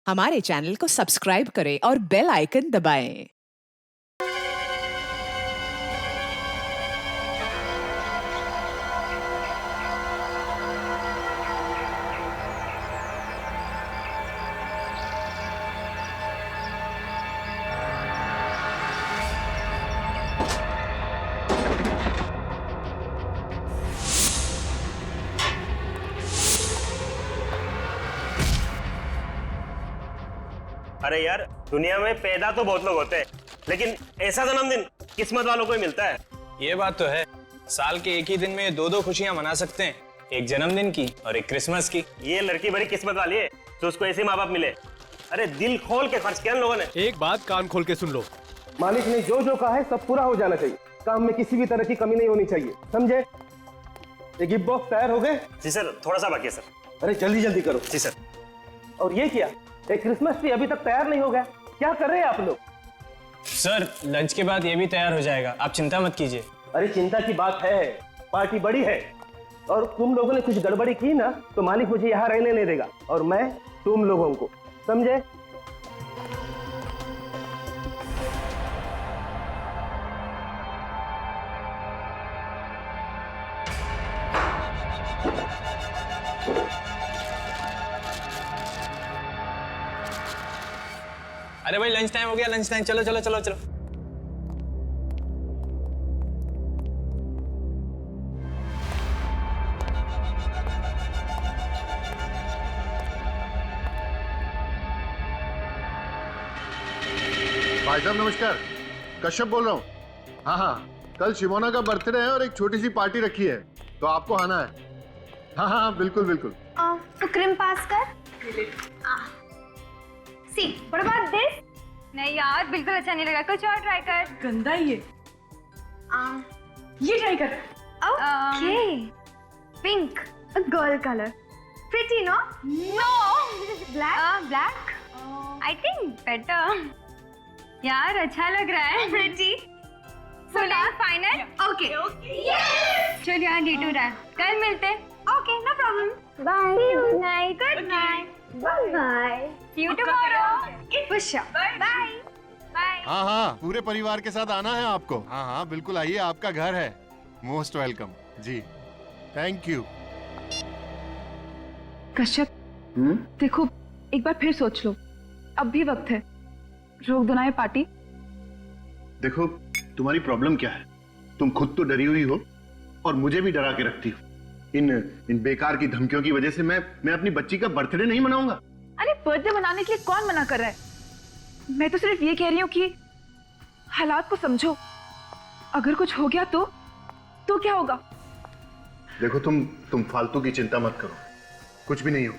हमारे चैनल को सब्सक्राइब करें और बेल आइकन दबाएं। अरे यार, दुनिया में पैदा तो बहुत लोग होते हैं, लेकिन ऐसा जन्मदिन किस्मत वालों को ही मिलता है। ये बात तो है। साल के एक ही दिन में दो खुशियां मना सकते हैं, एक जन्मदिन की और एक क्रिसमस की। ये लड़की बड़ी किस्मत वाली है तो उसको ऐसे माँ बाप मिले। अरे दिल खोल के खर्च किया इन लोगों ने। एक बात कान खोल के सुन लो, मालिक ने जो जो कहा है सब पूरा हो जाना चाहिए। काम में किसी भी तरह की कमी नहीं होनी चाहिए, समझे? ये गिफ्ट बॉक्स तैयार हो गए? जी सर, थोड़ा सा बाकी है सर। अरे जल्दी जल्दी करो। जी सर। और ये क्या, एक क्रिसमस ट्री अभी तक तैयार नहीं हो गया? क्या कर रहे हैं आप लोग? सर लंच के बाद ये भी तैयार हो जाएगा, आप चिंता मत कीजिए। अरे चिंता की बात है, पार्टी बड़ी है और तुम लोगों ने कुछ गड़बड़ी की ना तो मालिक मुझे यहाँ रहने नहीं देगा और मैं तुम लोगों को, समझे? अरे भाई लंच टाइम हो गया, लंच टाइम, चलो चलो चलो चलो। भाई साहब नमस्कार, कश्यप बोल रहा हूँ। हाँ हाँ, कल शिमोना का बर्थडे है और एक छोटी सी पार्टी रखी है, तो आपको आना है। हाँ हाँ बिल्कुल बिल्कुल। तो क्रीम पास कर। सी, व्हाट अबाउट दिस? नहीं यार, बिल्कुल अच्छा नहीं लगा, कुछ और ट्राई कर। गंदा ही है। ये ट्राई कर। Okay, pink, a girl color. Pretty, no? No. Black? Black. I think better. यार अच्छा लग रहा है। Pretty. So now final. Okay. Yes. चल यार लेट हो रहा है, कल मिलते हैं। Okay, no problem. Bye. See you. Good night. Good night. Bye. See you tomorrow. For sure. Bye. Bye. हाँ हाँ, पूरे परिवार के साथ आना है आपको। हाँ हाँ बिल्कुल आइए, आपका घर है। मोस्ट वेलकम जी, थैंक यू। कश्यप, देखो एक बार फिर सोच लो, अब भी वक्त है, रोक दो ना ये पार्टी। देखो तुम्हारी प्रॉब्लम क्या है, तुम खुद तो डरी हुई हो और मुझे भी डरा के रखती हो। इन बेकार की धमकियों की वजह से मैं अपनी बच्ची का बर्थडे नहीं मनाऊंगा। अरे बर्थडे मनाने के लिए कौन मना कर रहा है? मैं तो सिर्फ ये कह रही हूँ कि हालात को समझो, अगर कुछ हो गया तो क्या होगा? देखो तुम फालतू की चिंता मत करो, कुछ भी नहीं हो,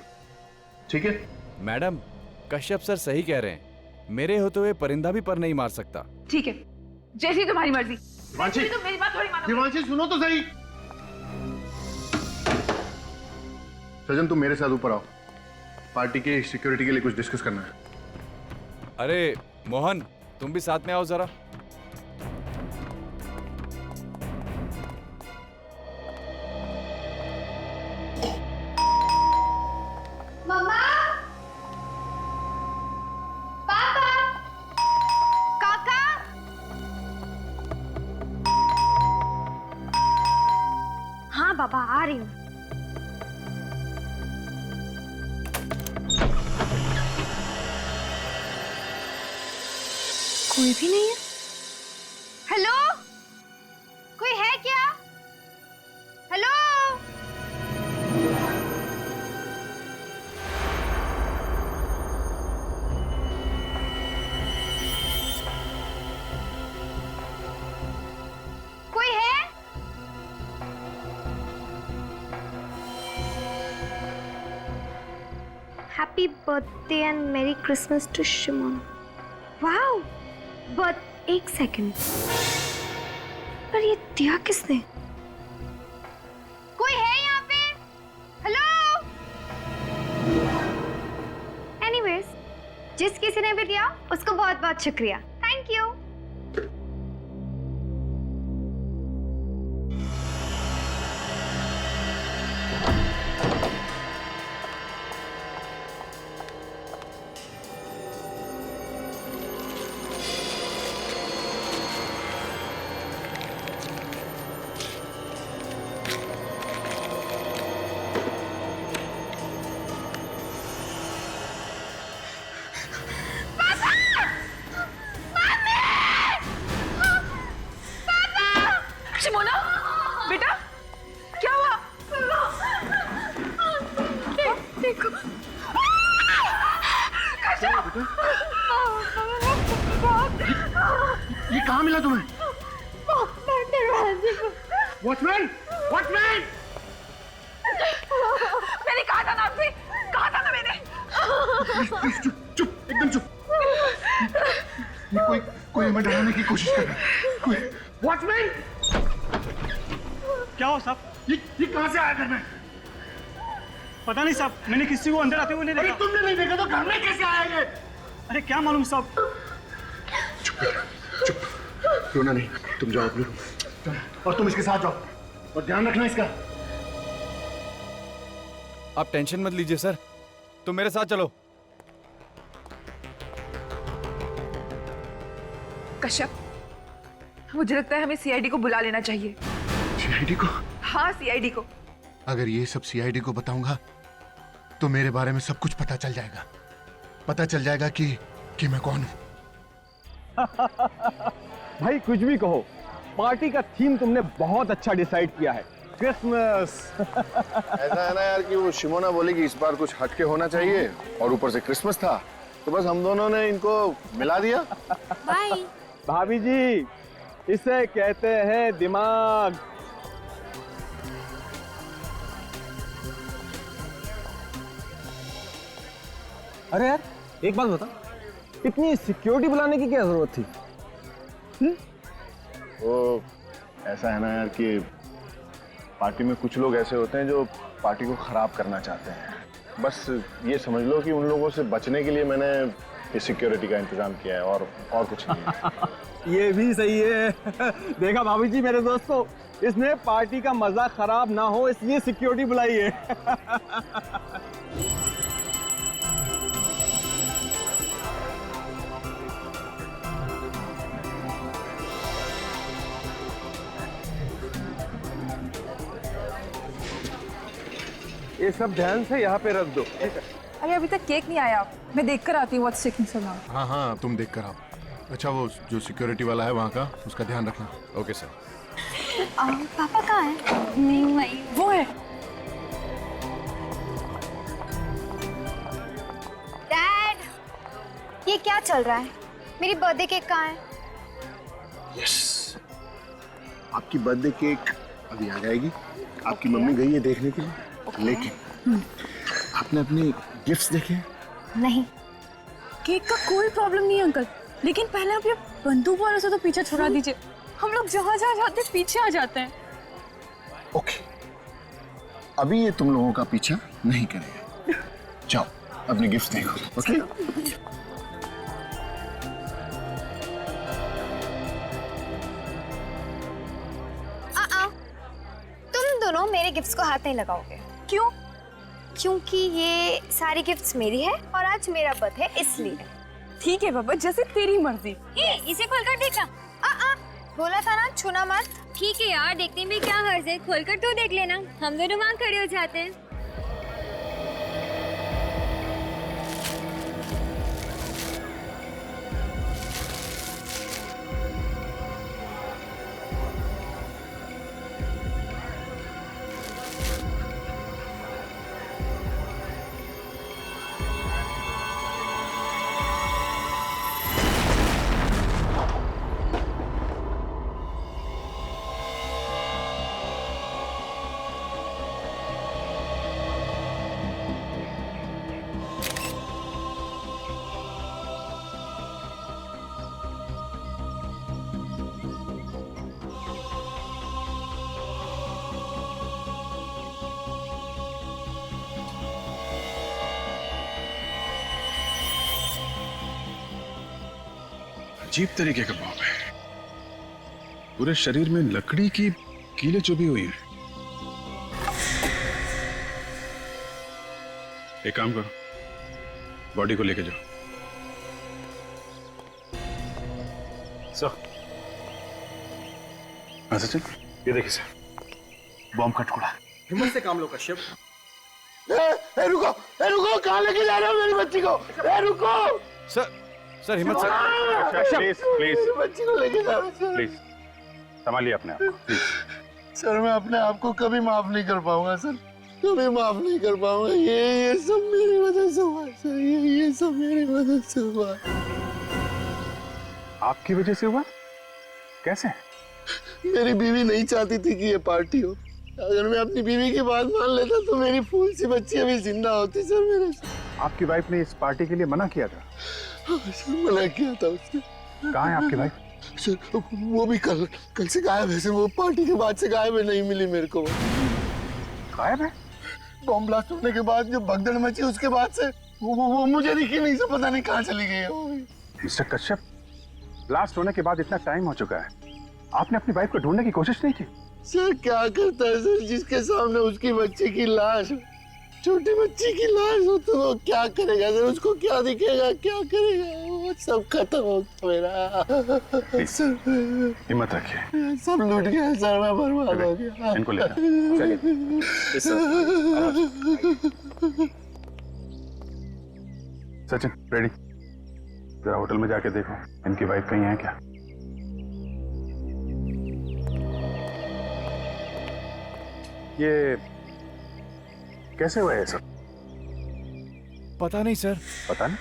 ठीक है? मैडम, कश्यप सर सही कह रहे हैं, मेरे होते हुए परिंदा भी पर नहीं मार सकता। ठीक है, जैसी तुम्हारी मर्जी। दिवांशी, तो मेरी बात थोड़ी मानो। दिवांशी सुनो तो सही। सजन तुम मेरे साथ ऊपर आओ, पार्टी की सिक्योरिटी के लिए कुछ डिस्कस करना है। अरे मोहन, तुम भी साथ में आओ जरा। मम्मा, पापा, काका। हाँ बाबा, आ रही हूँ। कोई भी नहीं है। हेलो, कोई है क्या? हेलो। कोई है? Happy birthday and Merry Christmas to Shimon. Wow, but एक सेकंड, पर ये दिया किसने? कोई है यहाँ पे? हेलो? Anyways, जिस किसी ने भी दिया उसको बहुत बहुत शुक्रिया। Thank you. ये कहाँ मिला तुम्हें? वॉचमैन! वॉचमैन! मैंने कहा था ना आपसे, कहा था ना मैंने। चुप चुप एकदम चुप। ये कोई हमें डराने की कोशिश कर रहा है। कोई वॉचमैन! क्या हो साहब? ये कहाँ से आया घर में? पता नहीं साहब, मैंने किसी को अंदर आते हुए नहीं अरे देखा। तुमने नहीं देखा तो घर में कैसे आया ये? अरे क्या मालूम साहब। चुप चुप, रोना नहीं, तुम जाओ अपने रूम और तुम इसके साथ जाओ और ध्यान रखना इसका। आप टेंशन मत लीजिए सर, तुम मेरे साथ चलो। कश्यप, मुझे लगता है हमें सीआईडी को बुला लेना चाहिए। सीआईडी को? हाँ, सीआईडी को। अगर ये सब सीआईडी को बताऊंगा तो मेरे बारे में सब कुछ पता चल जाएगा। पता चल जाएगा कि मैं कौन हूं। भाई कुछ भी कहो, पार्टी का थीम तुमने बहुत अच्छा डिसाइड किया है, क्रिसमस। ऐसा है ना यार कि वो शिमोना बोली कि इस बार कुछ हटके होना चाहिए और ऊपर से क्रिसमस था, तो बस हम दोनों ने इनको मिला दिया। बाय। भाभी जी, इसे कहते हैं दिमाग। अरे यार, एक बात बता, इतनी सिक्योरिटी बुलाने की क्या जरूरत थी? वो ऐसा है ना यार कि पार्टी में कुछ लोग ऐसे होते हैं जो पार्टी को खराब करना चाहते हैं। बस ये समझ लो कि उन लोगों से बचने के लिए मैंने ये सिक्योरिटी का इंतजाम किया है और कुछ नहीं। ये भी सही है। देखा भाभी जी मेरे दोस्तों, इसने पार्टी का मजा खराब ना हो इसलिए सिक्योरिटी बुलाई है। ये सब ध्यान से यहाँ पे रख दो। अरे अभी तक केक नहीं आया, मैं देख कर आती हूँ व्हाट्स टेकिंग सो लॉन्ग। हाँ तुम देख कर आओ। अच्छा वो जो सिक्योरिटी वाला है वहाँ का, उसका ध्यान रखना। Okay sir. पापा कहाँ है? वो है। डैड, ये क्या चल रहा है? मेरी बर्थडे केक कहाँ है? यस, आपकी बर्थडे केक अभी आ जाएगी। आपकी मम्मी गई है देखने के लिए, लेकिन आपने अपने गिफ्ट्स देखे? नहीं। केक का कोई प्रॉब्लम नहीं अंकल, लेकिन पहले आप ये बंदूक वालों से तो पीछे छुड़ा दीजिए। हम लोग जहाँ जहाँ जाते पीछे आ जाते हैं। ओके, अभी ये तुम लोगों का पीछा नहीं करेगा। जाओ अपने गिफ्ट देखो। ओके तुम दोनों मेरे गिफ्ट्स को हाथ नहीं लगाओगे। क्यों? क्योंकि ये सारी गिफ्ट्स मेरी है और आज मेरा बर्थडे है इसलिए। ठीक है पापा, जैसे तेरी मर्जी। इसे खोलकर देखा। बोला था ना छूना मत। ठीक है यार, देखने में क्या हर्ज है, खोलकर तो देख लेना। हम दोनों वहाँ खड़े हो जाते हैं। अजीब तरीके का बॉम्ब है, पूरे शरीर में लकड़ी की कीलें चुभी हुई हैं। एक काम करो, बॉडी को लेके जाओ। सर, सचिन ये देखिए सर, बॉम्ब का टुकड़ा। हिम्मत से काम लो कश्यप। रुको कहाँ लेके जा रहे हो मेरी बच्ची को? रुको सर हिम्मत से। प्लीज मेरी बच्ची को लेके जा रहे हो। प्लीज संभालिए अपने आप को, प्लीज। सर मैं अपने आप को कभी माफ नहीं कर पाऊंगा सर। कभी माफ नहीं कर पाऊंगा। ये सब मेरी वजह से हुआ सर, ये सब मेरी वजह से हुआ। आपकी वजह से हुआ? कैसे? मेरी बीवी नहीं चाहती थी कि ये पार्टी हो। अगर मैं अपनी बीवी की बात मान लेता तो मेरी फूल सी बच्ची अभी जिंदा होती सर मेरे। आपकी वाइफ ने इस पार्टी के लिए मना किया था? हाँ, सर मना किया था उसने। कहाँ है आपकी वाइफ? सर वो भी कल से गायब है सर। वो पार्टी के बाद से गायब है, नहीं मिली मेरे को। गायब है? बॉम्ब ब्लास्ट होने के बाद जो भगदड़ मची उसके बाद से वो मुझे दिखी नहीं सर, पता नहीं कहाँ चली गई है वो। मिस्टर कश्यप, ब्लास्ट होने के बाद इतना टाइम हो चुका है, आपने अपनी वाइफ को ढूंढने की कोशिश नहीं की? सर क्या करता है सर, जिसके सामने उसकी बच्ची की लाश, छोटी बच्ची की लाश हो तो वो क्या करेगा सर? उसको क्या दिखेगा, क्या करेगा? वो सब खत्म हो मेरा। सर हिम्मत रखिए। सब लूट गया सर, मैं बर्बाद हो गया। इनको ले चलिए। सचिन रेडी, जरा होटल में जाके देखो इनकी वाइफ कहीं है क्या। ये कैसे हुआ है सब? पता नहीं सर। पता नहीं?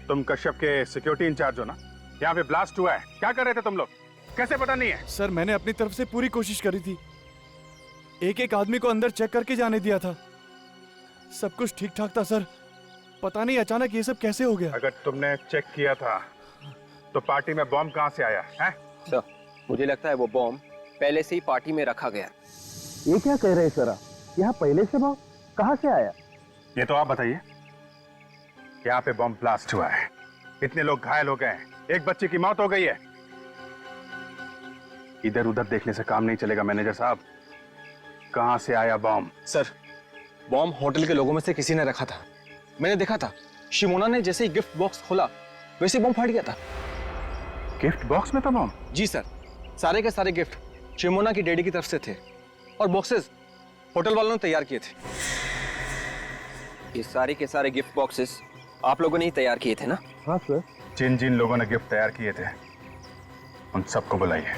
तुम कश्यप के सिक्योरिटी इंचार्ज हो ना? यहाँ पे ब्लास्ट हुआ है, क्या कर रहे थे तुम लोग? कैसे पता नहीं है? सर मैंने अपनी तरफ से पूरी कोशिश करी थी, एक एक आदमी को अंदर चेक करके जाने दिया था, सब कुछ ठीक ठाक था सर। पता नहीं अचानक ये सब कैसे हो गया। अगर तुमने चेक किया था तो पार्टी में बॉम्ब कहाँ से आया है? सर मुझे लगता है वो बॉम्ब पहले से ही पार्टी में रखा गया। ये क्या कह रहे हैं सर आप? यहाँ पहले से बॉम्ब कहाँ से आया? ये तो आप बताइए। यहाँ पे बॉम्ब ब्लास्ट हुआ है, इतने लोग घायल हो गए हैं, एक बच्चे की मौत हो गई है। इधर उधर देखने से काम नहीं चलेगा मैनेजर साहब, कहाँ से आया बॉम्ब? सर बॉम्ब होटल के लोगों में से किसी ने रखा था, मैंने देखा था। शिमोना ने जैसे ही गिफ्ट बॉक्स खोला वैसे बॉम्ब फट गया था। गिफ्ट बॉक्स में था बॉम्ब? जी सर, सारे के सारे गिफ्ट शिमोना की डैडी की तरफ से थे और बॉक्सेस होटल वालों ने तैयार किए थे। ये सारे के सारे गिफ्ट बॉक्सेस आप लोगों ने ही तैयार किए थे ना? हाँ सर। जिन जिन लोगों ने गिफ्ट तैयार किए थे उन सबको बुलाइए।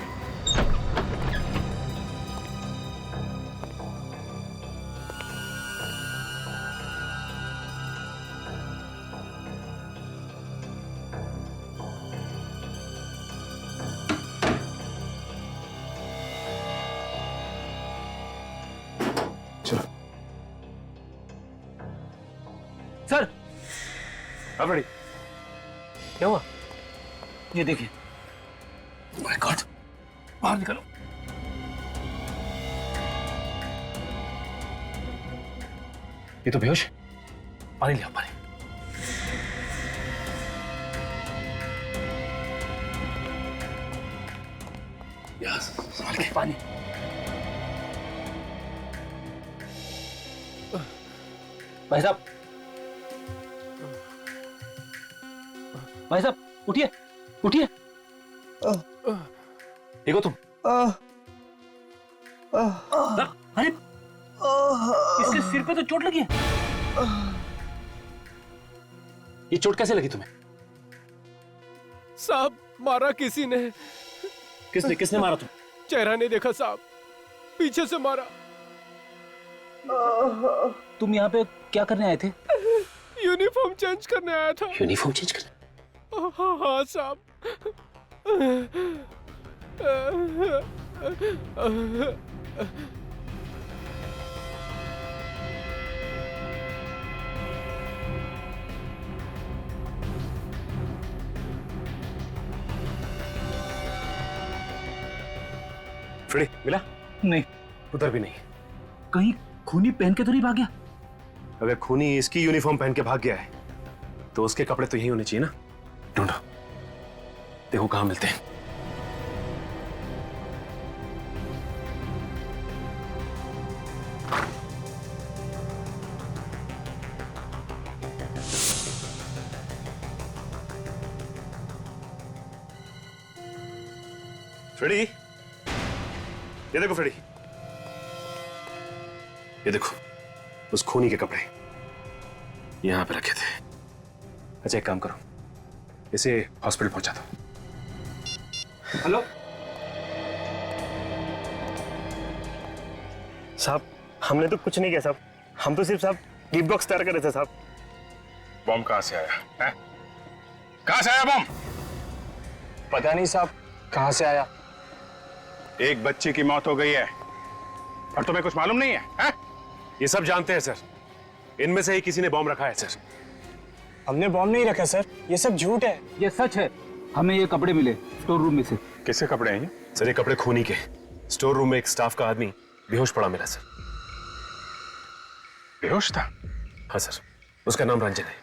सर अब रेडी? क्या हुआ? ये देखिए। माय गॉड, बाहर निकलो। ये तो बेहोश है। पानी लिया, पानी। संभाल के पानी। भाई साहब, भाई साहब उठिए, उठिए। देखो तुम। अरे इसके सिर पे तो चोट लगी है। ये चोट कैसे लगी तुम्हें? साहब मारा किसी ने। किसने मारा तुम? चेहरा नहीं देखा साहब, पीछे से मारा। तुम यहाँ पे क्या करने आए थे? यूनिफॉर्म चेंज करने आया था। यूनिफॉर्म चेंज करने? हाँ साहब। फ्रेडी मिला? नहीं, उधर भी नहीं। कहीं खूनी पहन के तो नहीं भाग गया? अगर खूनी इसकी यूनिफॉर्म पहन के भाग गया है तो उसके कपड़े तो यही होने चाहिए ना। ढूंढो, देखो कहां मिलते हैं। फ्रेडी, ये देखो फ्रेडी, ये देखो उस खूनी के कपड़े यहां पे रखे थे। अच्छा एक काम करो, इसे हॉस्पिटल पहुंचा दो। हेलो साहब, हमने तो कुछ नहीं किया साहब, हम तो सिर्फ साहब गिफ्ट बॉक्स तैयार कर रहे थे साहब। बॉम्ब कहां से आया है? कहां से आया बॉम्ब? पता नहीं साहब कहां से आया। एक बच्चे की मौत हो गई है और तुम्हें कुछ मालूम नहीं है? ये सब जानते हैं सर, इनमें से ही किसी ने बॉम्ब रखा है सर। हमने बॉम्ब नहीं रखा सर, ये सब झूठ है। ये सच है, हमें ये कपड़े मिले स्टोर रूम में से। किसके कपड़े हैं ये? सर ये कपड़े खूनी के। स्टोर रूम में एक स्टाफ का आदमी बेहोश पड़ा मिला सर। बेहोश था? हाँ सर, उसका नाम रंजन है।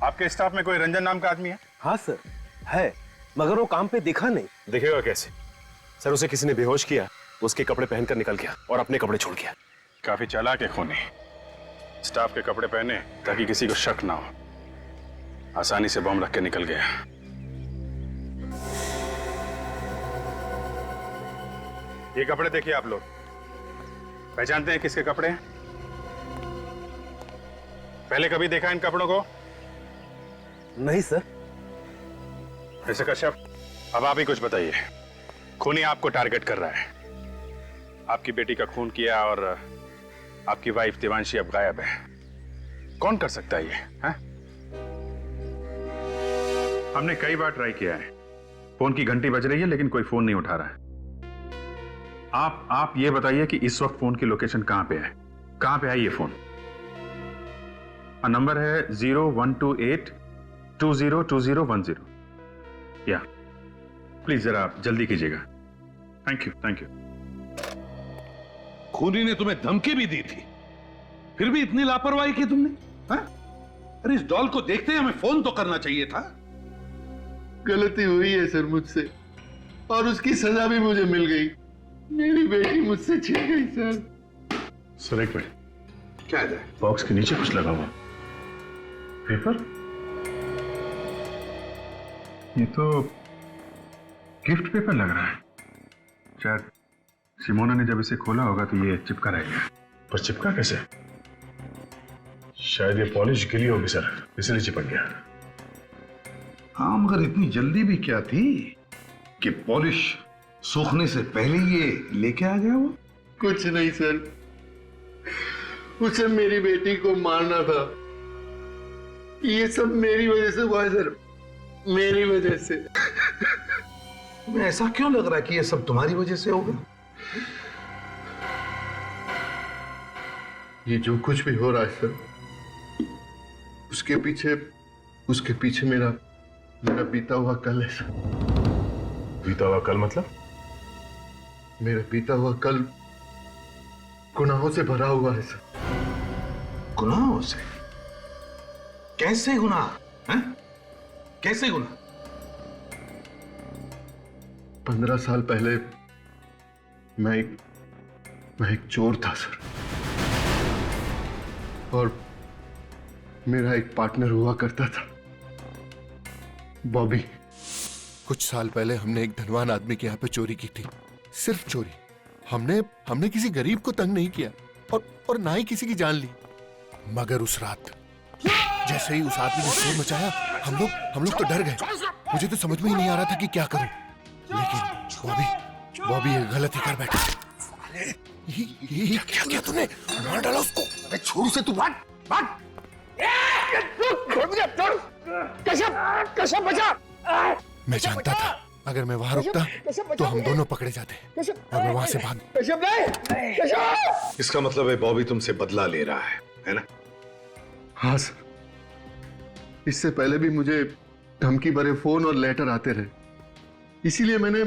आपके स्टाफ में कोई रंजन नाम का आदमी है? हाँ सर है, मगर वो काम पे दिखा नहीं। दिखेगा कैसे सर? उसे किसी ने बेहोश किया, उसके कपड़े पहनकर निकल गया और अपने कपड़े छोड़ गया। काफी चालाक है खूनी। स्टाफ के कपड़े पहने ताकि किसी को शक ना हो, आसानी से बॉम्ब रख के निकल गया। ये कपड़े देखिए आप लोग, पहचानते हैं किसके कपड़े हैं? पहले कभी देखा इन कपड़ों को? नहीं सर। मिस्टर कश्यप, अब आप ही कुछ बताइए। खूनी आपको टारगेट कर रहा है, आपकी बेटी का खून किया और आपकी वाइफ देवांशी अब गायब है। कौन कर सकता है ये? हैं? हमने कई बार ट्राई किया है, फोन की घंटी बज रही है लेकिन कोई फोन नहीं उठा रहा है। आप ये बताइए कि इस वक्त फोन की लोकेशन कहां पे है? कहां पे है ये फोन? नंबर है 0128202010। या प्लीज जरा आप जल्दी कीजिएगा। Thank you, thank you. खूनी ने तुम्हें धमकी भी दी थी, फिर भी इतनी लापरवाही की तुमने? हाँ? अरे इस डॉल को देखते ही हमें फोन तो करना चाहिए था। गलती हुई है सर मुझसे, और उसकी सजा भी मुझे मिल गई। मेरी बेटी मुझसे छिन गई सर। सर एक मिनट, क्या है? बॉक्स के नीचे कुछ लगा हुआ पेपर? ये तो गिफ्ट पेपर लग रहा है। शायद सिमोना ने जब इसे खोला होगा तो ये चिपका रहेगा। पर चिपका कैसे? शायद ये पॉलिश गिली होगी सर, इसलिए चिपक गया। हाँ, मगर इतनी जल्दी भी क्या थी कि पॉलिश सूखने से पहले ये लेके आ गया वो? कुछ नहीं सर, उसे मेरी बेटी को मारना था। ये सब मेरी वजह से हुआ है सर, मेरी वजह से। तुम्हें ऐसा क्यों लग रहा है कि ये सब तुम्हारी वजह से होगा? ये जो कुछ भी हो रहा है सर, उसके पीछे मेरा बीता हुआ कल है सर। बीता हुआ कल मतलब? मेरा बीता हुआ कल गुनाहों से भरा हुआ है सर। गुनाहों से? कैसे गुनाह? हैं? कैसे गुनाह? 15 साल पहले मैं एक चोर था सर, और मेरा एक पार्टनर हुआ करता था, बॉबी। कुछ साल पहले हमने एक धनवान आदमी के यहाँ पे चोरी की थी, सिर्फ चोरी। हमने किसी गरीब को तंग नहीं किया और ना ही किसी की जान ली। मगर उस रात जैसे ही उस आदमी ने शोर मचाया, हम लोग तो डर गए। मुझे तो समझ में ही नहीं आ रहा था कि क्या करूं। लेकिन बॉबी ये गलती कर बैठा। ये क्या किया तूने? मार डाला उसको। अरे छोड़ उसे, तू भाग। कैसे बचा? मैं जानता था अगर मैं वहां रुकता तो हम दोनों पकड़े जाते, और मैं वहां से भाग। इसका मतलब है बॉबी तुमसे बदला ले रहा है ना? हाँ सर, इससे पहले भी मुझे धमकी भरे फोन और लेटर आते रहे, इसीलिए मैंने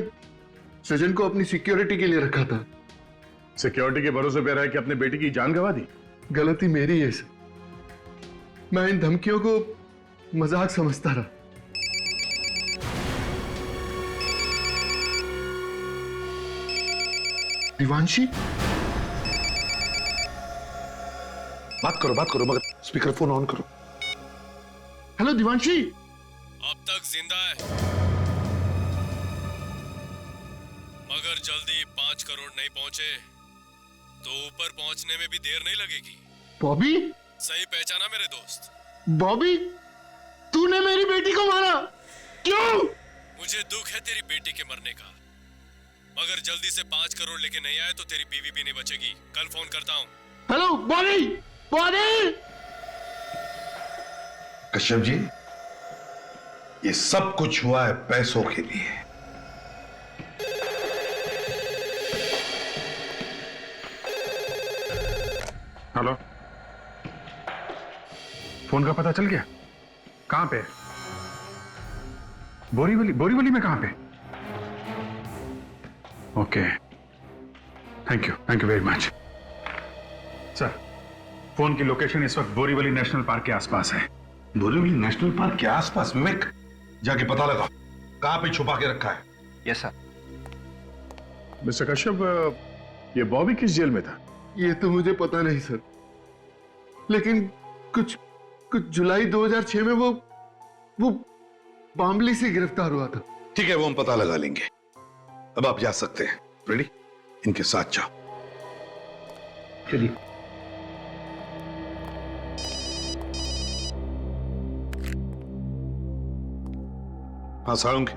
सजन को अपनी सिक्योरिटी के लिए रखा था। सिक्योरिटी के भरोसे पे रहा है कि अपने बेटी की जान गंवा दी? गलती मेरी है सर, मैं इन धमकियों को मजाक समझता रहा। दिवांशी, बात करो, मगर स्पीकर फोन ऑन करो। हेलो दिवांशी। अब तक जिंदा है, मगर जल्दी 5 करोड़ नहीं पहुंचे तो ऊपर पहुंचने में भी देर नहीं लगेगी। बॉबी? सही पहचाना मेरे दोस्त? बॉबी, तूने मेरी बेटी को मारा, क्यों? मुझे दुख है तेरी बेटी के मरने का, मगर जल्दी से 5 करोड़ लेके नहीं आए तो तेरी बीवी भी नहीं बचेगी। कल फोन करता हूँ। Hello Bonnie, Bonnie. Kashyap ji, ये सब कुछ हुआ है पैसों के लिए। हेलो, फोन का पता चल गया? कहां पे? बोरीवली में कहां पे? Okay, thank you very much. Sir, phone की लोकेशन इस वक्त बोरीवली नेशनल पार्क के आसपास है। बोरीवली नेशनल पार्क के आसपास? विवेक, जाके पता लगा कहां पे छुपा के रखा है। Yes sir. मिस्टर कश्यप, ये बॉबी किस जेल में था? ये तो मुझे पता नहीं सर, लेकिन कुछ जुलाई 2006 में वो बामली से गिरफ्तार हुआ था। ठीक है, वो हम पता लगा लेंगे। अब आप जा सकते हैं। रेडी? इनके साथ जाओ। चलिए। हाँ साळुंखे,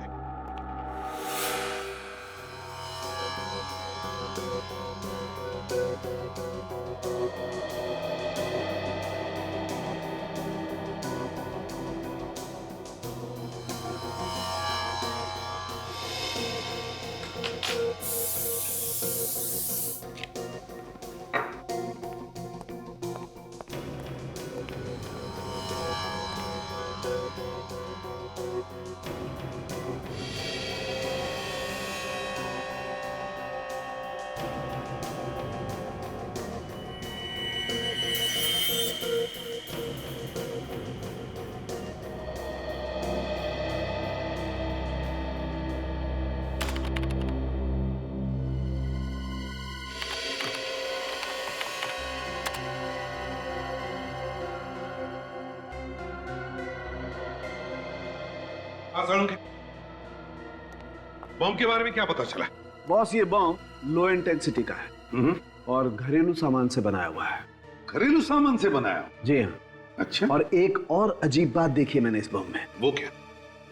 बम के बारे में क्या पता चला? बॉस, ये बम लो इंटेंसिटी का है और घरेलू सामान से बनाया हुआ है। घरेलू सामान से बनाया? जी हाँ। अच्छा। और एक और अजीब बात देखी मैंने इस बम में। वो क्या?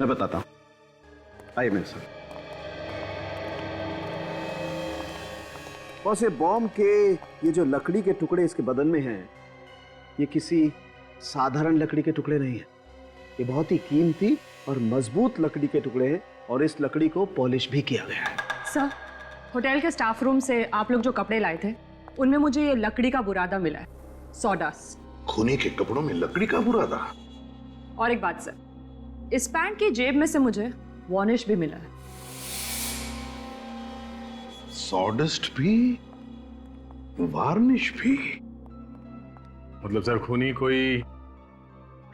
मैं बताता हूँ, आइए मेरे साथ। बॉस, ये बम के ये जो लकड़ी के टुकड़े इसके बदन में हैं, ये किसी साधारण लकड़ी के टुकड़े नहीं है। ये बहुत ही कीमती और मजबूत लकड़ी के टुकड़े हैं और इस लकड़ी को पॉलिश भी किया गया है। सर, होटल के स्टाफ रूम से आप लोग जो कपड़े लाए थे उनमें मुझे ये लकड़ी का बुरादा मिला है, सॉडास्ट। खूनी के कपड़ों में लकड़ी का बुरादा? और एक बात सर, इस पैंट की जेब में से मुझे वार्निश भी मिला है। सॉडस्ट भी, वार्निश भी? मतलब सर, खूनी कोई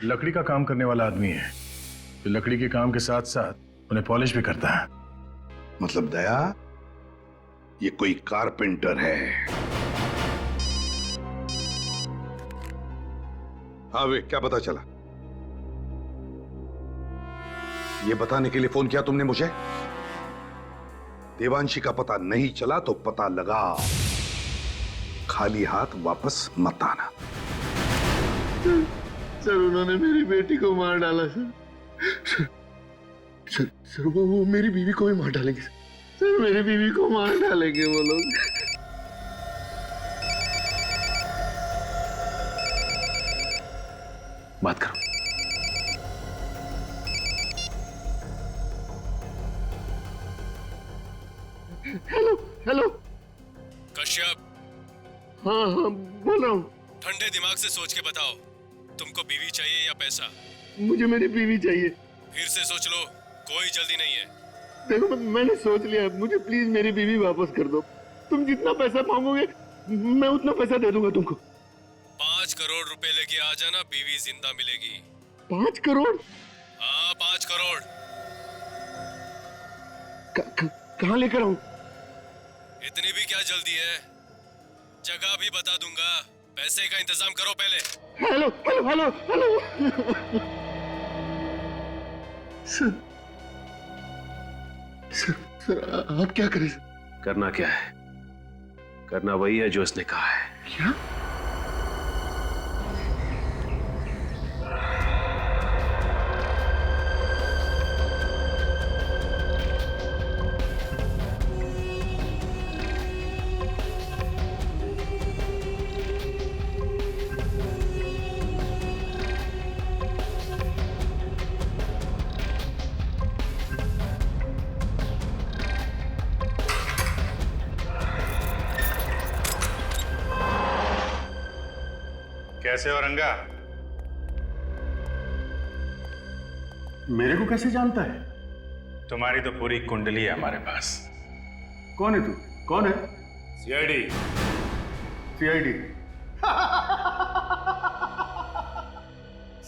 लकड़ी का काम करने वाला आदमी है जो लकड़ी के काम के साथ साथ उन्हें पॉलिश भी करता है। मतलब दया, ये कोई कारपेंटर है। हाँ वे, क्या पता चला? ये बताने के लिए फोन किया तुमने मुझे? देवांशी का पता नहीं चला तो पता लगा। खाली हाथ वापस मत आना। सर, उन्होंने मेरी बेटी को मार डाला सर, वो मेरी बीवी को भी मार डालेंगे सर, मेरी बीवी को मार डालेंगे वो लोग। बात करो। हेलो कश्यप। हाँ, बोल रहा हूँ। ठंडे दिमाग से सोच के बताओ, तुमको बीवी चाहिए या पैसा? मुझे मेरी बीवी चाहिए। फिर से सोच लो, कोई जल्दी नहीं है। देखो, मैंने सोच लिया, मुझे प्लीज मेरी बीवी वापस कर दो। तुम जितना पैसा मांगोगे मैं उतना पैसा दे दूंगा तुमको। 5 करोड़ रुपए लेके आ जाना, बीवी जिंदा मिलेगी। 5 करोड़? हाँ, 5 करोड़। कहाँ लेकर आऊं? इतनी भी क्या जल्दी है? जगह भी बता दूंगा, पैसे का इंतजाम करो पहले। Hello hello hello hello. Sir, आप क्या करें? करना क्या है? करना वही है जो उसने कहा है। क्या? कैसे हो रंगा? मेरे को कैसे जानता है? तुम्हारी तो पूरी कुंडली है हमारे पास। कौन है तू? कौन है? सीआईडी। सीआईडी?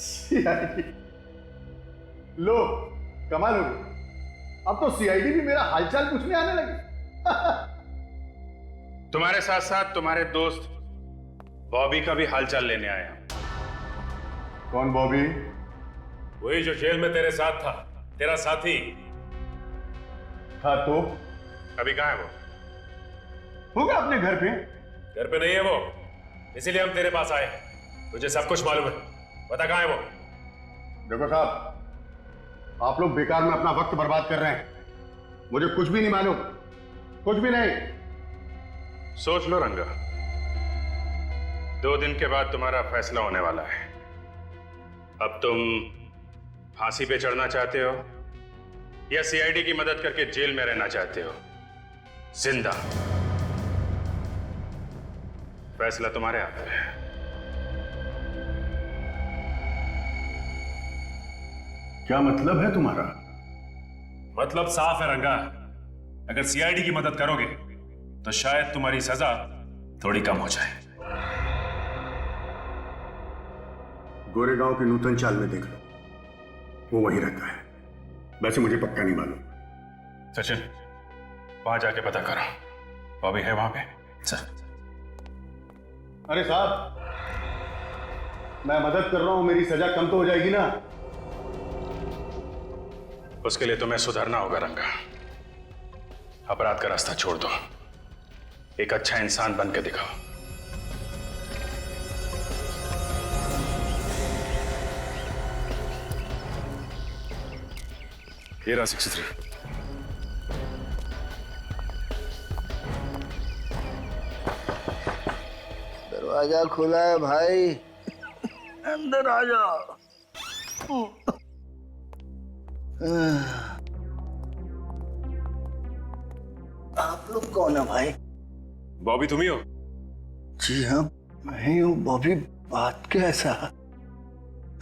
सीआईडी? लो, कमाल हो गई। अब तो सीआईडी भी मेरा हालचाल पूछने आने लगी। तुम्हारे साथ साथ तुम्हारे दोस्त बॉबी का भी हालचाल लेने आया। कौन बॉबी? वही जो जेल में तेरे साथ था, तेरा साथी था। तो अभी कहाँ है वो? होगा अपने घर पे। घर पे नहीं है वो, इसीलिए हम तेरे पास आए हैं। तुझे सब कुछ मालूम है, बता कहाँ है वो? देखो साहब, आप लोग बेकार में अपना वक्त बर्बाद कर रहे हैं। मुझे कुछ भी नहीं मालूम, कुछ भी नहीं। सोच लो रंगा, 2 दिन के बाद तुम्हारा फैसला होने वाला है। अब तुम फांसी पे चढ़ना चाहते हो या सीआईडी की मदद करके जेल में रहना चाहते हो जिंदा? फैसला तुम्हारे हाथ में है। क्या मतलब है तुम्हारा? मतलब साफ है रंगा, अगर सीआईडी की मदद करोगे तो शायद तुम्हारी सजा थोड़ी कम हो जाए। गोरेगांव के नूतन चाल में देख लो, वो वहीं रहता है। वैसे मुझे पक्का नहीं मालूम। सचिन, वहां जाके पता करो, बॉबी है वहां पे? सर। अरे साहब, मैं मदद कर रहा हूं, मेरी सजा कम तो हो जाएगी ना? उसके लिए तुम्हें सुधरना होगा रंगा। अपराध का रास्ता छोड़ दो, एक अच्छा इंसान बन के दिखाओ। ये रहा 63। दरवाजा खुला है भाई, अंदर आ जाओ। आप लोग कौन है भाई? बॉबी तुम ही हो? जी हाँ, मैं ही हूँ। बॉबी, बात कैसा?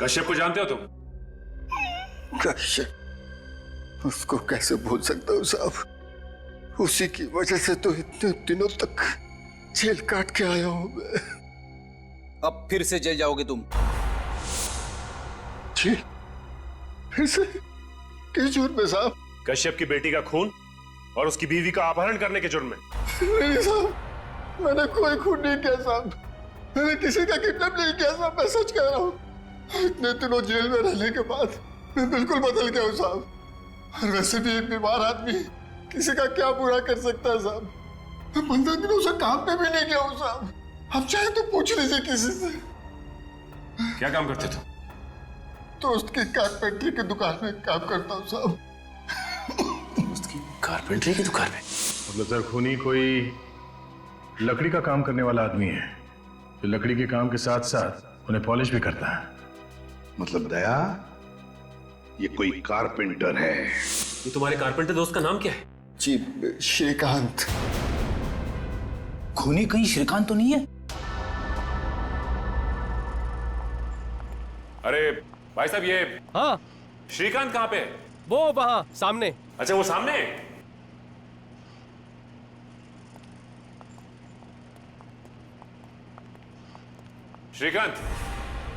कश्यप को जानते हो तुम? कश्यप? उसको कैसे भूल सकता हूँ साहब? उसी की वजह से तो इतने दिनों तक जेल काट के आया हूँ मैं। अब फिर से जेल जाओगे तुम? जी, फिर से? किस जुर्म में साहब? कश्यप की बेटी का खून और उसकी बीवी का अपहरण करने के जुर्म में। नहीं साहब, मैंने कोई खून नहीं किया साहब। मैंने किसी का किडनैप नहीं किया साहब, मैं सच कह रहा हूँ। इतने दिनों जेल में रहने के बाद मैं बिल्कुल बदल गया हूँ साहब। और वैसे भी एक बीमार आदमी किसी का क्या बुरा कर सकता है साहब? मैं 15 दिनों से काम पे भी नहीं गया हूँ साहब। अब चाहे तो पूछ लीजिए किसी से। क्या काम करते तुम? दोस्त की कारपेंटरी की दुकान में काम करता हूँ साहब। दोस्त की कारपेंटरी की दुकान में? मतलब सर, खूनी कोई लकड़ी का काम करने वाला आदमी है जो लकड़ी के काम के साथ साथ उन्हें पॉलिश भी करता है। मतलब दया, ये कोई कारपेंटर है। ये तुम्हारे कारपेंटर दोस्त का नाम क्या है? जी, श्रीकांत। खूनी कहीं श्रीकांत तो नहीं है? अरे भाई साहब, ये हाँ, श्रीकांत कहाँ पे? वो वहां सामने। अच्छा, वो सामने? श्रीकांत।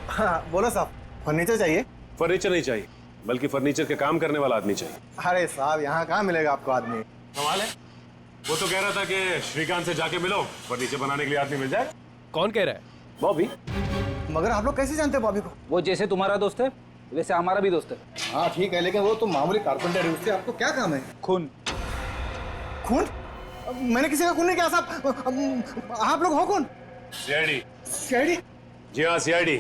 हाँ बोलो साहब, फर्नीचर चाहिए? फर्नीचर नहीं चाहिए, बल्कि फर्नीचर के काम करने वाला आदमी चाहिए। अरे साहब, यहाँ कहाँ मिलेगा आपको आदमी? कमाल है, वो तो कह रहा था कि श्रीकांत से जाके मिलो, फर्नीचर बनाने के लिए आदमी मिल जाए। कौन कह रहा है? बॉबी। मगर आप लोग कैसे जानते हैं बॉबी को? वो जैसे तुम्हारा दोस्त है वैसे हमारा भी दोस्त है। हाँ ठीक है, लेकिन वो तो मामूली कारपेंटर है, उससे आपको क्या काम है? खून। खून? मैंने किसी का खून नहीं किया साहब। आप लोग हो कौन? सीआईडी। सीआईडी? जी हाँ, सीआईडी।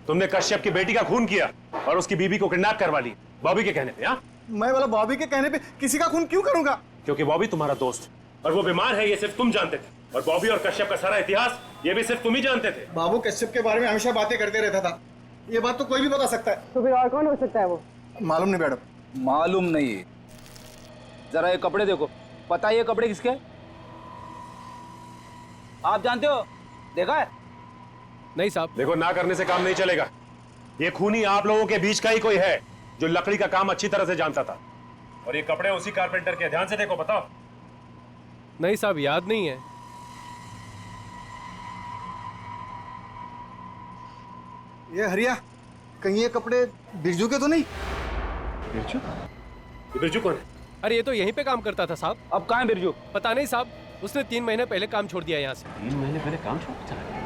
तुमने कश्यप की बेटी का खून किया और उसकी बीबी को किडनैप करवा ली, बॉबी के कहने पे। हाँ, मैं बोला बॉबी के कहने पे किसी का खून क्यों करूंगा? क्योंकि बॉबी तुम्हारा दोस्त और वो बीमार है, ये सिर्फ तुम जानते थे। और बॉबी और कश्यप का सारा इतिहास ये भी सिर्फ तुम ही जानते थे। बाबू कश्यप के बारे में हमेशा बातें करते रहता था, ये बात तो कोई भी बता सकता है। तो फिर और कौन हो सकता है वो? मालूम नहीं मैडम। मालूम नहीं? जरा ये कपड़े देखो, पता है ये कपड़े किसके? आप जानते हो? देखा है? नहीं साहब। देखो, ना करने से काम नहीं चलेगा। ये खूनी आप लोगों के बीच का ही कोई है जो लकड़ी का काम अच्छी तरह से जानता था। और ये कपड़े उसी कारपेंटर के। ध्यान से देखो, बताओ। नहीं साहब, याद नहीं है। ये हरिया, कहीं ये कपड़े बिरजू के तो नहीं? बिरजू? बिरजू कौन है? अरे ये तो यहीं पे काम करता था साहब। अब कहाँ है बिरजू? पता नहीं साहब, उसने 3 महीने पहले काम छोड़ दिया यहाँ से। 3 महीने पहले काम छोड़ चला गया?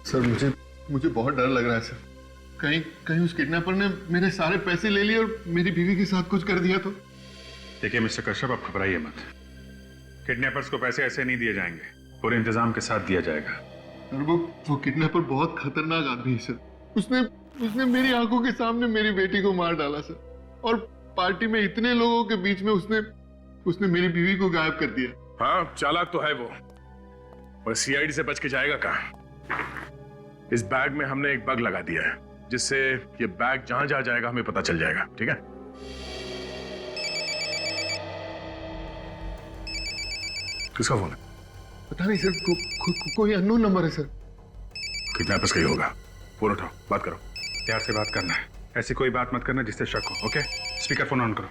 सर मुझे बहुत डर लग रहा है सर। कहीं उस किडनैपर ने मेरे सारे पैसे ले लिए और मेरी बीवी के साथ कुछ कर दिया तो। देखिए मिस्टर कश्यप, आप घबराइए मत। किडनैपर्स को पैसे ऐसे नहीं दिए जाएंगे, पूरे इंतजाम के साथ दिया जाएगा। और वो किडनैपर बहुत खतरनाक आदमी है सर। उसने मेरी आंखों के सामने मेरी बेटी को मार डाला सर। और पार्टी में इतने लोगों के बीच में उसने मेरी बीवी को गायब कर दिया। हाँ, चालाक तो है वो, और सीआईडी से बच के जाएगा कहाँ? इस बैग में हमने एक बग लगा दिया है, जिससे ये बैग जहां जहां जाएगा हमें पता चल जाएगा। ठीक है? किसका फोन है? पता नहीं सर, कोई अननोन नंबर है सर। किडनैपर्स का ही होगा। फोन उठाओ, बात करो। प्यार से बात करना है, ऐसी कोई बात मत करना जिससे शक हो। ओके? स्पीकर फोन ऑन करो।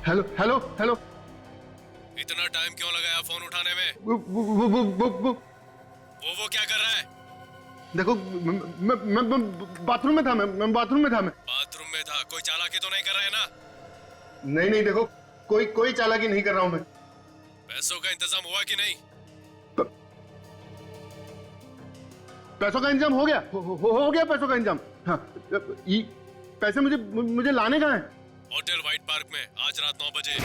Hello hello hello. इतना टाइम क्यों लगाया फोन उठाने में? वो क्या कर रहा है? देखो, मैं बाथरूम में था। मैं बाथरूम में था। बाथरूम में था? कोई चालाकी तो नहीं कर रहा है ना? नहीं, देखो, कोई चालाकी नहीं कर रहा हूं मैं। पैसों का इंतजाम हुआ कि नहीं? पैसों का इंतजाम हो गया। हो गया पैसों का इंतजाम। हाँ, पैसे मुझे लाने कहाँ हैं? होटल व्हाइट पार्क में आज रात 9 बजे।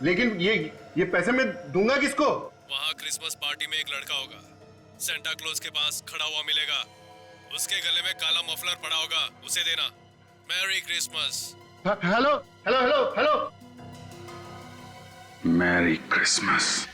लेकिन ये पैसे मैं दूंगा किसको? वहाँ क्रिसमस पार्टी में एक लड़का होगा, सेंटा क्लॉज के पास खड़ा हुआ मिलेगा। उसके गले में काला मफलर पड़ा होगा, उसे देना। Merry Christmas. Hello hello hello hello. Merry Christmas.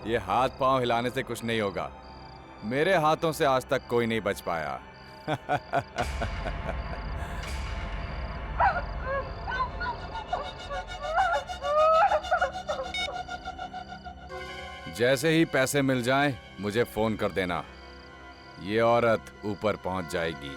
ये हाथ पांव हिलाने से कुछ नहीं होगा। मेरे हाथों से आज तक कोई नहीं बच पाया। जैसे ही पैसे मिल जाएं, मुझे फोन कर देना। ये औरत ऊपर पहुंच जाएगी।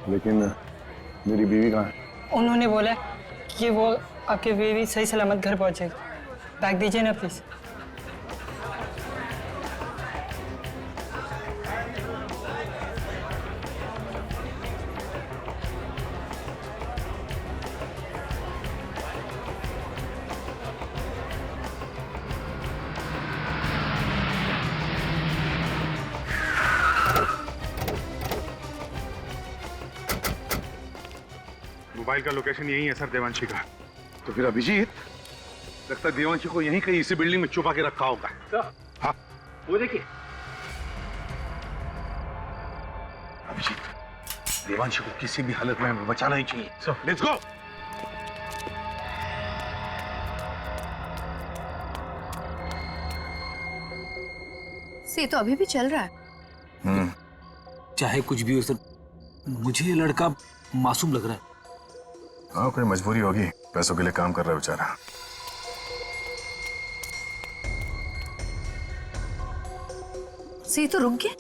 लेकिन मेरी बीवी कहाँ है? उन्होंने बोला कि वो आपकी बीवी सही सलामत घर पहुंचेगी। बैग दीजिए ना प्लीज। मोबाइल का लोकेशन यही है सर, देवांशी का। तो फिर अभिजीत, लगता है देवांशी को यहीं कहीं इसी बिल्डिंग में छुपा के रखा होगा। हाँ, वो देखिए अभिजीत, देवांशी को किसी भी हालत में हमें बचाना ही चाहिए। So let's go. से तो अभी भी चल रहा है। चाहे कुछ भी हो सर, मुझे ये लड़का मासूम लग रहा है। हाँ, कोई मजबूरी होगी, पैसों के लिए काम कर रहा है बेचारा। से तो रुक गया।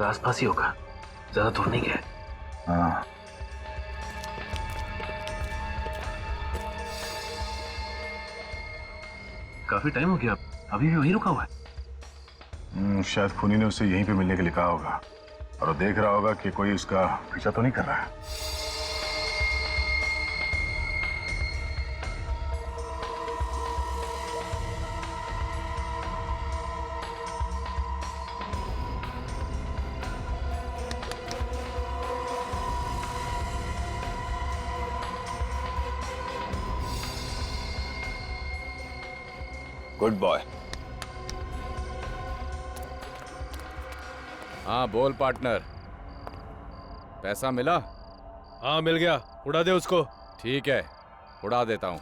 आसपास ही होगा, ज्यादा दूर नहीं गया। हाँ, काफी टाइम हो गया, अभी भी वहीं रुका हुआ है। शायद खूनी ने उसे यहीं पे मिलने के लिए कहा होगा और वो देख रहा होगा कि कोई उसका पीछा तो नहीं कर रहा है। Good boy. हाँ बोल पार्टनर, पैसा मिला? हाँ मिल गया, उड़ा दे उसको। ठीक है, उड़ा देता हूँ।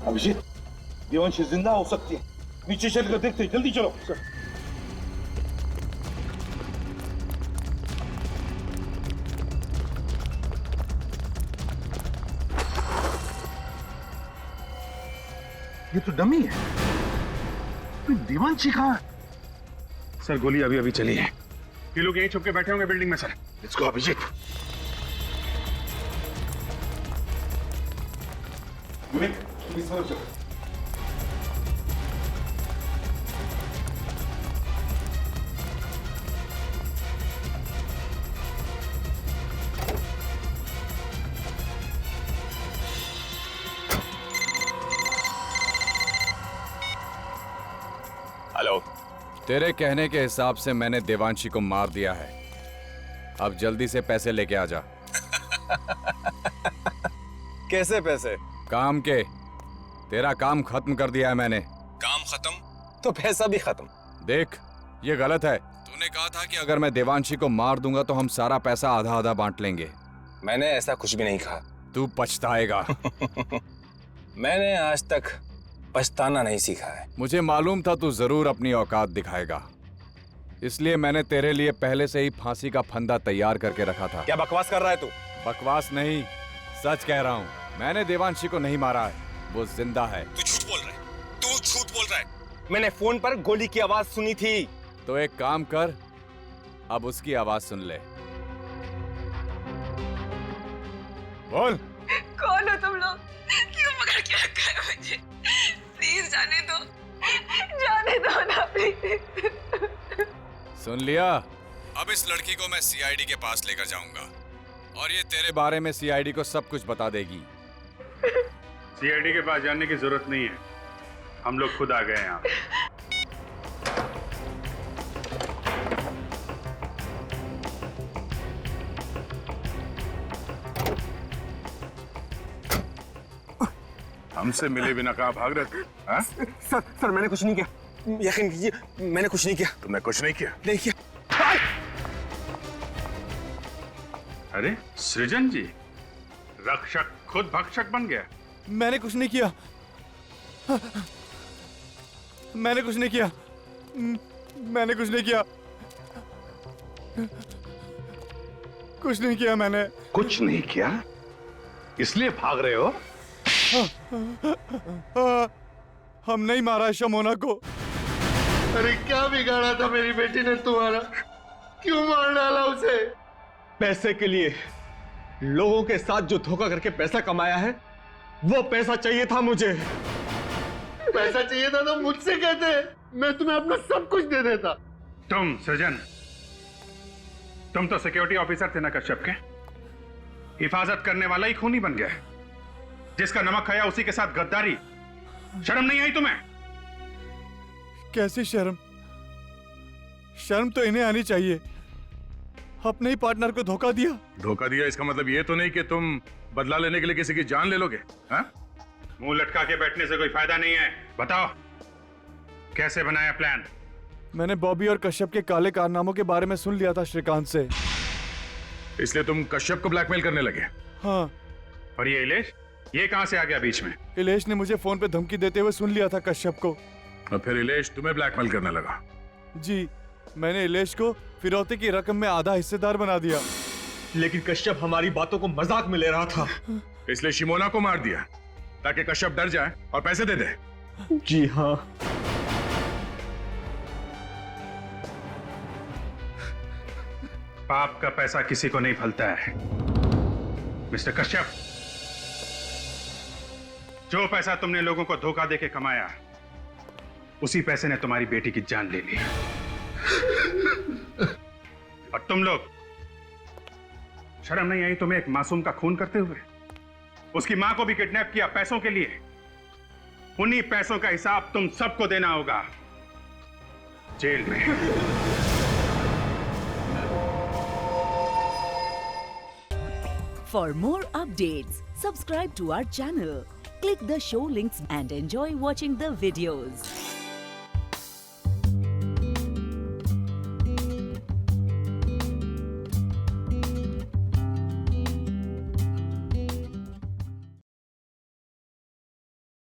अभिजीत, देवांशी जिंदा हो सकती है, नीचे चल कर देखते, जल्दी चलो। सर ये तो डमी है, देवांशी कहाँ है? सर गोली अभी अभी चली है, ये लोग यहीं छुप के बैठे होंगे बिल्डिंग में sir. Let's go Abhijit. Hello. तेरे कहने के हिसाब से मैंने देवांशी को मार दिया है। अब जल्दी से पैसे लेके आ जा। कैसे पैसे? काम के। तेरा काम खत्म कर दिया है मैंने। काम खत्म तो पैसा भी खत्म। देख, ये गलत है। तूने कहा था कि अगर मैं देवांशी को मार दूंगा तो हम सारा पैसा आधा आधा बांट लेंगे। मैंने ऐसा कुछ भी नहीं कहा। तू पछताएगा। मैंने आज तक पछताना नहीं सीखा है। मुझे मालूम था तू जरूर अपनी औकात दिखाएगा, इसलिए मैंने तेरे लिए पहले से ही फांसी का फंदा तैयार करके रखा था। क्या बकवास कर रहा है तू? बकवास नहीं, सच कह रहा हूँ। मैंने देवांशी को नहीं मारा है, वो जिंदा है। तू झूठ बोल रहा है, तू झूठ बोल रहा है। मैंने फोन पर गोली की आवाज सुनी थी। तो एक काम कर, अब उसकी आवाज सुन ले। बोल। कौन हो तुम लोग? क्यों पकड़ के रखा है मुझे? प्लीज जाने दो ना प्लीज। सुन लिया? अब इस लड़की को मैं सीआईडी के पास लेकर जाऊंगा और ये तेरे बारे में सीआईडी को सब कुछ बता देगी। सीआईडी के पास जाने की जरूरत नहीं है, हम लोग खुद आ गए यहाँ। हमसे मिले बिना कहाँ भाग रहे थे? हाँ? सर मैंने कुछ नहीं किया, यकीन कीजिए मैंने कुछ नहीं किया। तुमने कुछ नहीं किया? नहीं किया। अरे सृजन जी, रक्षक खुद भक्षक बन गया। मैंने कुछ नहीं किया, मैंने कुछ नहीं किया, मैंने कुछ नहीं किया, कुछ नहीं किया मैंने। कुछ नहीं किया इसलिए भाग रहे हो? हम नहीं मारा शमोना को। अरे क्या बिगाड़ा था मेरी बेटी ने तुम्हारा? क्यों मार डाला उसे? पैसे के लिए लोगों के साथ जो धोखा करके पैसा कमाया है वो पैसा चाहिए था मुझे। पैसा चाहिए था तो मुझसे कहते, मैं तुम्हें अपना सब कुछ दे देता। तुम सृजन, तुम तो सिक्योरिटी ऑफिसर थे ना कश्यप के, हिफाजत करने वाला ही खूनी बन गया। जिसका नमक खाया उसी के साथ गद्दारी, शर्म नहीं आई तुम्हें? कैसी शर्म? शर्म तो इन्हें आनी चाहिए, अपने ही पार्टनर को धोखा दिया। धोखा दिया इसका मतलब ये तो नहीं कि तुम बदला लेने के लिए किसी की जान ले लोगे? हाँ? मुंह लटका के बैठने से कोई फायदा नहीं है। बताओ कैसे बनाया प्लान? मैंने बॉबी और कश्यप के काले कारनामों के बारे में सुन लिया था श्रीकांत से। इसलिए तुम कश्यप को ब्लैकमेल करने लगे? हाँ। और ये इलेश, ये कहां से आ गया बीच में? इलेश ने मुझे फोन पे धमकी देते हुए सुन लिया था कश्यप को। और फिर इलेश तुम्हें ब्लैकमेल करने लगा? जी, मैंने इलेश को फिरौती की रकम में आधा हिस्सेदार बना दिया। लेकिन कश्यप हमारी बातों को मजाक में ले रहा था, इसलिए शिमोना को मार दिया ताकि कश्यप डर जाए और पैसे दे दे। जी हाँ। पाप का पैसा किसी को नहीं फलता है मिस्टर कश्यप। जो पैसा तुमने लोगों को धोखा देके कमाया, उसी पैसे ने तुम्हारी बेटी की जान ले ली। और तुम लोग, शर्म नहीं आई तुम्हें एक मासूम का खून करते हुए? उसकी मां को भी किडनैप किया पैसों के लिए। उन्हीं पैसों का हिसाब तुम सबको देना होगा जेल में। For more updates, subscribe to our channel, click the show links and enjoy watching the videos.